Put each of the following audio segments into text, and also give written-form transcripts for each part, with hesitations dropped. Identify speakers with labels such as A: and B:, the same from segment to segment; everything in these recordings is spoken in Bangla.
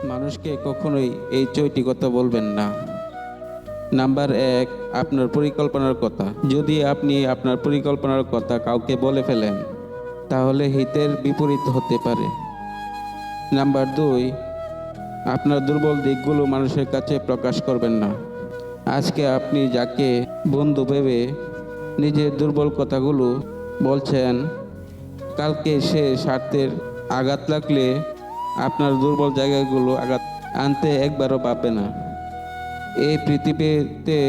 A: মানুষকে কখনোই এই 6টি কথা বলবেন না। নাম্বার 1, আপনার পরিকল্পনার কথা। যদি আপনি আপনার পরিকল্পনার কথা কাউকে বলে ফেলেন, তাহলে হিতের বিপরীত হতে পারে। নাম্বার 2, আপনার দুর্বল দিকগুলো মানুষের কাছে প্রকাশ করবেন না। আজকে আপনি যাকে বন্ধু ভেবে নিজের দুর্বল কথাগুলো বলছেন, কালকে সে স্বার্থের আঘাত লাগলে আপনার দুর্বল জায়গাগুলো আঘাত আনতে একবারও পাবে না। এই পৃথিবীতে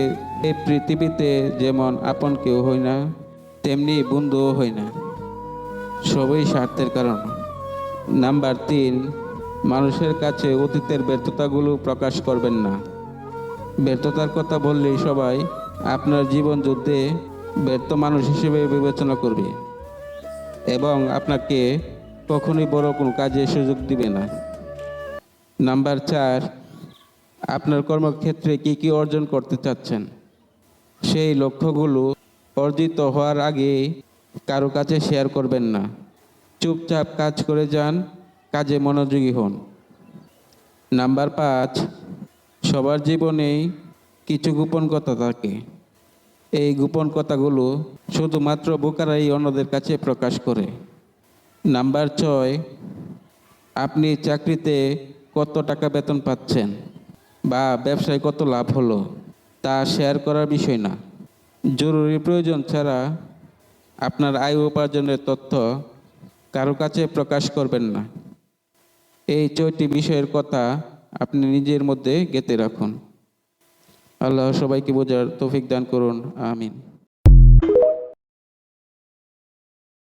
A: এই পৃথিবীতে যেমন আপন কেউ হয় না, তেমনি বন্ধুও হয় না। সবই স্বার্থের কারণ। নাম্বার 3, মানুষের কাছে অতীতের ব্যর্থতাগুলো প্রকাশ করবেন না। ব্যর্থতার কথা বললেই সবাই আপনার জীবন যুদ্ধে ব্যর্থ মানুষ হিসেবে বিবেচনা করবে এবং আপনাকে কখনোই বড় কোনো কাজে সুযোগ দিবে না। নাম্বার 4, আপনার কর্মক্ষেত্রে কি অর্জন করতে চাচ্ছেন, সেই লক্ষ্যগুলো অর্জিত হওয়ার আগে কারো কাছে শেয়ার করবেন না। চুপচাপ কাজ করে যান, কাজে মনোযোগী হন। নাম্বার 5, সবার জীবনেই কিছু গোপন কথা থাকে। এই গোপন কথাগুলো শুধুমাত্র বোকারাই অন্যদের কাছে প্রকাশ করে। নাম্বার 6, আপনি চাকরিতে কত টাকা বেতন পাচ্ছেন বা ব্যবসায় কত লাভ হলো, তা শেয়ার করার বিষয় না। জরুরি প্রয়োজন ছাড়া আপনার আয় উপার্জনের তথ্য কারো কাছে প্রকাশ করবেন না। এই 6টি বিষয়ের কথা আপনি নিজের মধ্যে গেঁথে রাখুন। আল্লাহ সবাইকে বোঝার তৌফিক দান করুন। আমিন।